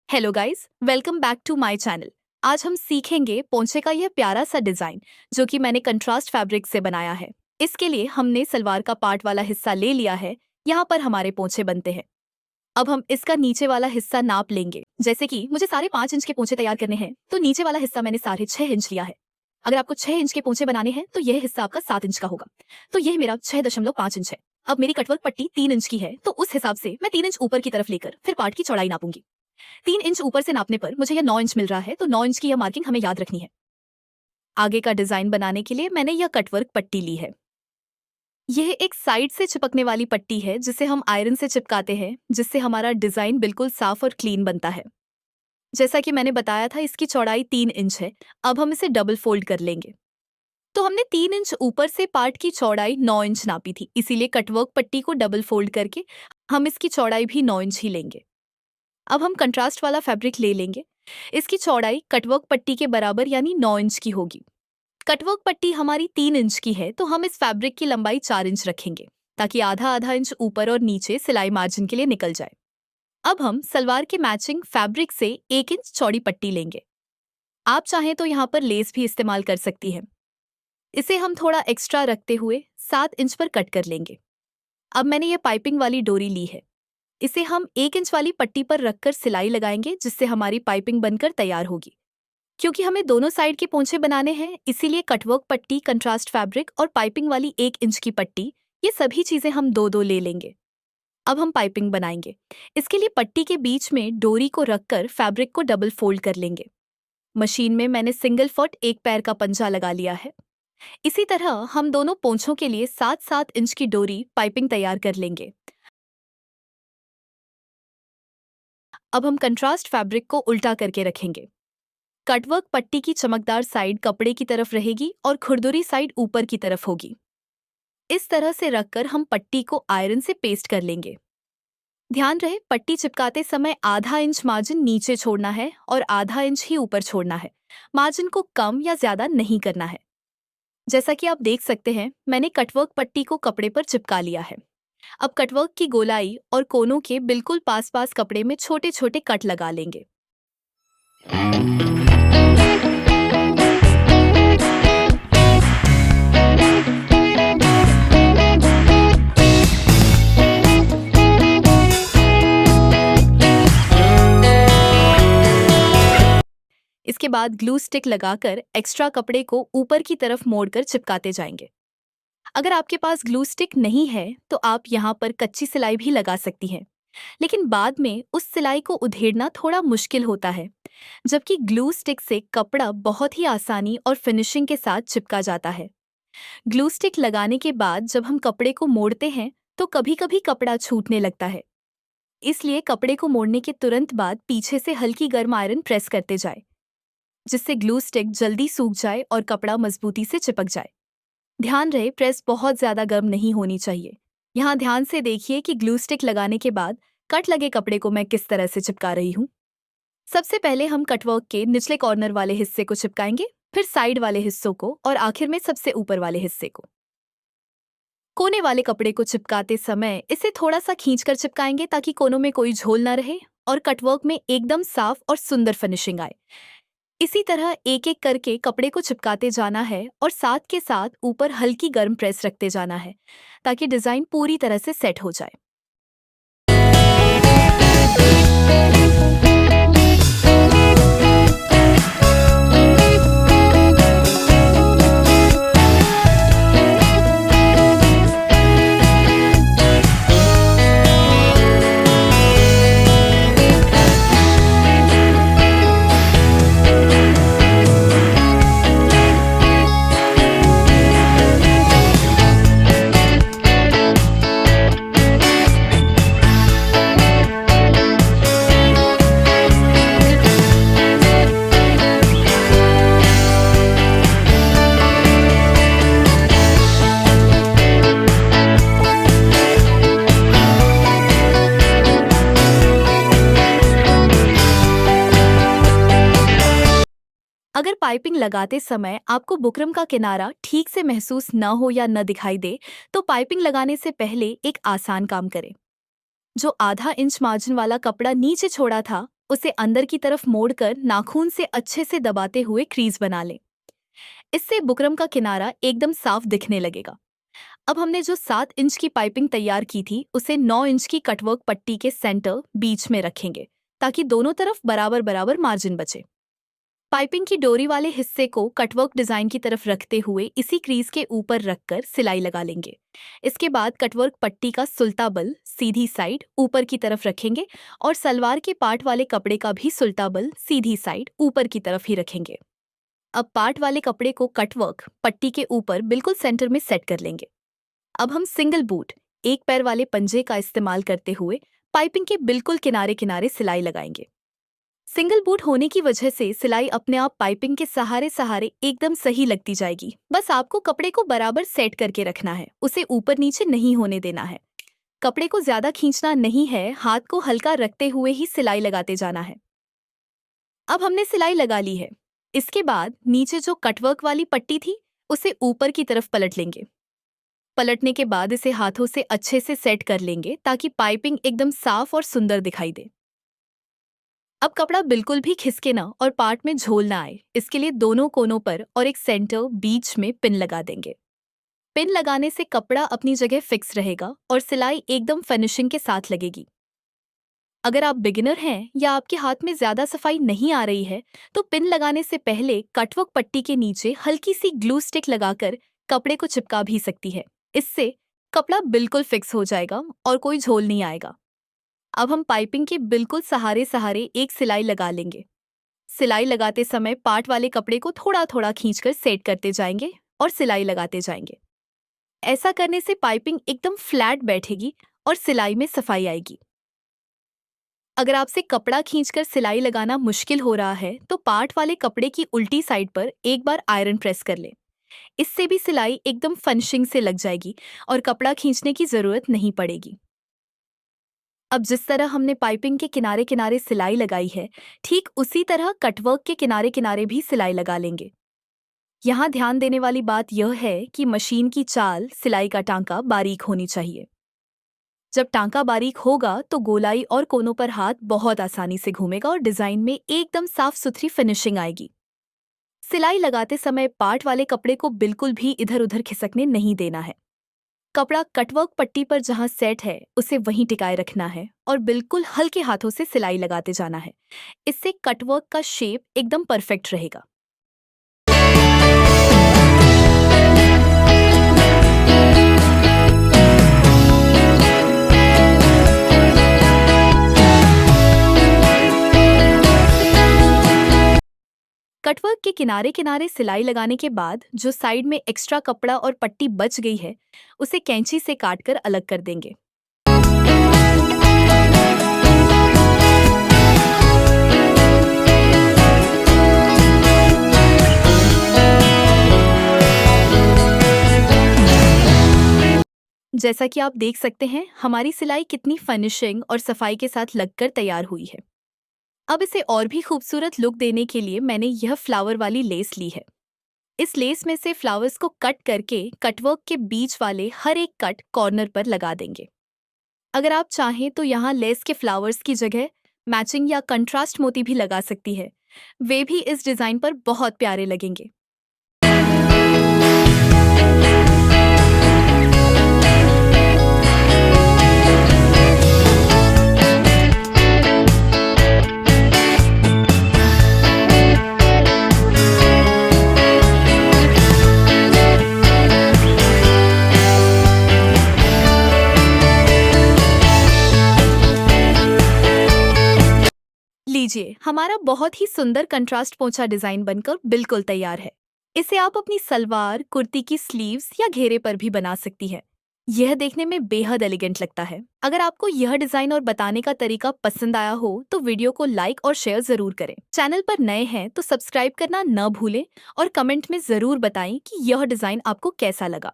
Hello guys, welcome back to my channel. आज हम सीखेंगे पोंछे का यह प्यारा सा डिजाइन जो कि मैंने कंट्रास्ट फैब्रिक से बनाया है। इसके लिए हमने सलवार का पार्ट वाला हिस्सा ले लिया है। यहाँ पर हमारे पोंछे बनते हैं। अब हम इसका नीचे वाला हिस्सा नाप लेंगे। जैसे कि मुझे 5.5 इंच के पोंछे तैयार करने हैं, तो नीचे वाला हिस्सा मैंने 6.5 इंच लिया है। अगर आपको 6 इंच के पोंछे बनाने हैं तो यह हिस्सा आपका 7 इंच का होगा। तो यह मेरा 6.5 इंच है। अब मेरी कटवर्क पट्टी 3 इंच की है, तो उस हिसाब से मैं 3 इंच ऊपर की तरफ लेकर फिर पार्ट की चौड़ाई नापूंगी। 3 इंच ऊपर से नापने पर मुझे यह 9 इंच मिल रहा है, तो 9 इंच की यह मार्किंग हमें याद रखनी है। आगे का डिजाइन बनाने के लिए मैंने यह कटवर्क पट्टी ली है। यह एक साइड से चिपकने वाली पट्टी है जिसे हम आयरन से चिपकाते हैं, जिससे हमारा डिजाइन बिल्कुल साफ और क्लीन बनता है। जैसा कि मैंने बताया था, इसकी चौड़ाई 3 इंच है। अब हम इसे डबल फोल्ड कर लेंगे। तो हमने 3 इंच ऊपर से पार्ट की चौड़ाई 9 इंच नापी थी, इसीलिए कटवर्क पट्टी को डबल फोल्ड करके हम इसकी चौड़ाई भी 9 इंच ही लेंगे। अब हम कंट्रास्ट वाला फैब्रिक ले लेंगे। इसकी चौड़ाई कटवर्क पट्टी के बराबर यानी 9 इंच की होगी। कटवर्क पट्टी हमारी 3 इंच की है, तो हम इस फैब्रिक की लंबाई 4 इंच रखेंगे, ताकि आधा आधा इंच ऊपर और नीचे सिलाई मार्जिन के लिए निकल जाए। अब हम सलवार के मैचिंग फैब्रिक से 1 इंच चौड़ी पट्टी लेंगे। आप चाहें तो यहाँ पर लेस भी इस्तेमाल कर सकती हैं। इसे हम थोड़ा एक्स्ट्रा रखते हुए 7 इंच पर कट कर लेंगे। अब मैंने ये पाइपिंग वाली डोरी ली है। इसे हम 1 इंच वाली पट्टी पर रखकर सिलाई लगाएंगे, जिससे हमारी पाइपिंग बनकर तैयार होगी। क्योंकि हमें दोनों साइड के पोंछे बनाने हैं, इसीलिए कटवर्क पट्टी, कंट्रास्ट फैब्रिक और पाइपिंग वाली 1 इंच की पट्टी, ये सभी चीजें हम दो दो ले लेंगे। अब हम पाइपिंग बनाएंगे। इसके लिए पट्टी के बीच में डोरी को रखकर फैब्रिक को डबल फोल्ड कर लेंगे। मशीन में मैंने सिंगल फुट एक पैर का पंजा लगा लिया है। इसी तरह हम दोनों पोंछों के लिए 7-7 इंच की डोरी पाइपिंग तैयार कर लेंगे। अब हम कंट्रास्ट फैब्रिक को उल्टा करके रखेंगे। कटवर्क पट्टी की चमकदार साइड कपड़े की तरफ रहेगी और खुरदुरी साइड ऊपर की तरफ होगी। इस तरह से रखकर हम पट्टी को आयरन से पेस्ट कर लेंगे। ध्यान रहे, पट्टी चिपकाते समय आधा इंच मार्जिन नीचे छोड़ना है और आधा इंच ही ऊपर छोड़ना है। मार्जिन को कम या ज्यादा नहीं करना है। जैसा कि आप देख सकते हैं, मैंने कटवर्क पट्टी को कपड़े पर चिपका लिया है। अब कटवर्क की गोलाई और कोनों के बिल्कुल पास पास कपड़े में छोटे छोटे कट लगा लेंगे। इसके बाद ग्लू स्टिक लगाकर एक्स्ट्रा कपड़े को ऊपर की तरफ मोड़कर चिपकाते जाएंगे। अगर आपके पास ग्लू स्टिक नहीं है तो आप यहाँ पर कच्ची सिलाई भी लगा सकती हैं, लेकिन बाद में उस सिलाई को उधेड़ना थोड़ा मुश्किल होता है, जबकि ग्लू स्टिक से कपड़ा बहुत ही आसानी और फिनिशिंग के साथ चिपका जाता है। ग्लू स्टिक लगाने के बाद जब हम कपड़े को मोड़ते हैं तो कभी कभी कपड़ा छूटने लगता है। इसलिए कपड़े को मोड़ने के तुरंत बाद पीछे से हल्की गर्म आयरन प्रेस करते जाए, जिससे ग्लू स्टिक जल्दी सूख जाए और कपड़ा मजबूती से चिपक जाए। ध्यान रहे, प्रेस बहुत ज्यादा गर्म नहीं होनी चाहिए। यहाँ ध्यान से देखिए कि ग्लू स्टिक लगाने के बाद कट लगे कपड़े को मैं किस तरह से चिपका रही हूँ। सबसे पहले हम कटवर्क के निचले कॉर्नर वाले हिस्से को चिपकाएंगे, फिर साइड वाले हिस्सों को और आखिर में सबसे ऊपर वाले हिस्से को। कोने वाले कपड़े को चिपकाते समय इसे थोड़ा सा खींचकर चिपकाएंगे, ताकि कोनों में कोई झोल न रहे और कटवर्क में एकदम साफ और सुंदर फिनिशिंग आए। इसी तरह एक एक करके कपड़े को चिपकाते जाना है और साथ के साथ ऊपर हल्की गर्म प्रेस रखते जाना है, ताकि डिजाइन पूरी तरह से सेट हो जाए। अगर पाइपिंग लगाते समय आपको बुकरम का किनारा ठीक से महसूस न हो या न दिखाई दे, तो पाइपिंग लगाने से पहले एक आसान काम करें। जो आधा इंच मार्जिन वाला कपड़ा नीचे छोड़ा था, उसे अंदर की तरफ मोड़कर नाखून से अच्छे से दबाते हुए क्रीज बना लें। इससे बुकरम का किनारा एकदम साफ दिखने लगेगा। अब हमने जो 7 इंच की पाइपिंग तैयार की थी उसे 9 इंच की कटवर्क पट्टी के सेंटर बीच में रखेंगे ताकि दोनों तरफ बराबर बराबर मार्जिन बचे। पाइपिंग की डोरी वाले हिस्से को कटवर्क डिजाइन की तरफ रखते हुए इसी क्रीज के ऊपर रखकर सिलाई लगा लेंगे। इसके बाद कटवर्क पट्टी का सुल्टा बल सीधी साइड ऊपर की तरफ रखेंगे और सलवार के पार्ट वाले कपड़े का भी सुल्टा बल सीधी साइड ऊपर की तरफ ही रखेंगे। अब पार्ट वाले कपड़े को कटवर्क पट्टी के ऊपर बिल्कुल सेंटर में सेट कर लेंगे। अब हम सिंगल बूट एक पैर वाले पंजे का इस्तेमाल करते हुए पाइपिंग के बिल्कुल किनारे किनारे सिलाई लगाएंगे। सिंगल बूट होने की वजह से सिलाई अपने आप पाइपिंग के सहारे सहारे एकदम सही लगती जाएगी। बस आपको कपड़े को बराबर सेट करके रखना है, उसे ऊपर नीचे नहीं होने देना है। कपड़े को ज्यादा खींचना नहीं है, हाथ को हल्का रखते हुए ही सिलाई लगाते जाना है। अब हमने सिलाई लगा ली है। इसके बाद नीचे जो कटवर्क वाली पट्टी थी उसे ऊपर की तरफ पलट लेंगे। पलटने के बाद इसे हाथों से अच्छे से सेट कर लेंगे ताकि पाइपिंग एकदम साफ और सुंदर दिखाई दे। अब कपड़ा बिल्कुल भी खिसके ना और पार्ट में झोल ना आए, इसके लिए दोनों कोनों पर और एक सेंटर बीच में पिन लगा देंगे। पिन लगाने से कपड़ा अपनी जगह फिक्स रहेगा और सिलाई एकदम फिनिशिंग के साथ लगेगी। अगर आप बिगिनर हैं या आपके हाथ में ज्यादा सफाई नहीं आ रही है तो पिन लगाने से पहले कटवर्क पट्टी के नीचे हल्की सी ग्लू स्टिक लगाकर कपड़े को चिपका भी सकती है। इससे कपड़ा बिल्कुल फिक्स हो जाएगा और कोई झोल नहीं आएगा। अब हम पाइपिंग के बिल्कुल सहारे सहारे एक सिलाई लगा लेंगे। सिलाई लगाते समय पार्ट वाले कपड़े को थोड़ा थोड़ा खींचकर सेट करते जाएंगे और सिलाई लगाते जाएंगे। ऐसा करने से पाइपिंग एकदम फ्लैट बैठेगी और सिलाई में सफाई आएगी। अगर आपसे कपड़ा खींचकर सिलाई लगाना मुश्किल हो रहा है तो पार्ट वाले कपड़े की उल्टी साइड पर एक बार आयरन प्रेस कर लें। इससे भी सिलाई एकदम फिनिशिंग से लग जाएगी और कपड़ा खींचने की जरूरत नहीं पड़ेगी। अब जिस तरह हमने पाइपिंग के किनारे किनारे सिलाई लगाई है, ठीक उसी तरह कटवर्क के किनारे किनारे भी सिलाई लगा लेंगे। यहाँ ध्यान देने वाली बात यह है कि मशीन की चाल सिलाई का टांका बारीक होनी चाहिए। जब टांका बारीक होगा तो गोलाई और कोनों पर हाथ बहुत आसानी से घूमेगा और डिजाइन में एकदम साफ सुथरी फिनिशिंग आएगी। सिलाई लगाते समय पार्ट वाले कपड़े को बिल्कुल भी इधर उधर खिसकने नहीं देना है। कपड़ा कटवर्क पट्टी पर जहां सेट है उसे वहीं टिकाए रखना है और बिल्कुल हल्के हाथों से सिलाई लगाते जाना है। इससे कटवर्क का शेप एकदम परफेक्ट रहेगा। कटवर्क के किनारे किनारे सिलाई लगाने के बाद जो साइड में एक्स्ट्रा कपड़ा और पट्टी बच गई है उसे कैंची से काटकर अलग कर देंगे। जैसा कि आप देख सकते हैं हमारी सिलाई कितनी फिनिशिंग और सफाई के साथ लगकर तैयार हुई है। अब इसे और भी खूबसूरत लुक देने के लिए मैंने यह फ्लावर वाली लेस ली है। इस लेस में से फ्लावर्स को कट करके कटवर्क के बीच वाले हर एक कट कॉर्नर पर लगा देंगे। अगर आप चाहें तो यहाँ लेस के फ्लावर्स की जगह मैचिंग या कंट्रास्ट मोती भी लगा सकती है, वे भी इस डिजाइन पर बहुत प्यारे लगेंगे। लीजिए, हमारा बहुत ही सुंदर कंट्रास्ट पोंछा डिजाइन बनकर बिल्कुल तैयार है। इसे आप अपनी सलवार, कुर्ती की स्लीव्स या घेरे पर भी बना सकती है। यह देखने में बेहद एलिगेंट लगता है। अगर आपको यह डिजाइन और बताने का तरीका पसंद आया हो तो वीडियो को लाइक और शेयर जरूर करें। चैनल पर नए हैं तो सब्सक्राइब करना न भूलें और कमेंट में जरूर बताएं कि यह डिजाइन आपको कैसा लगा।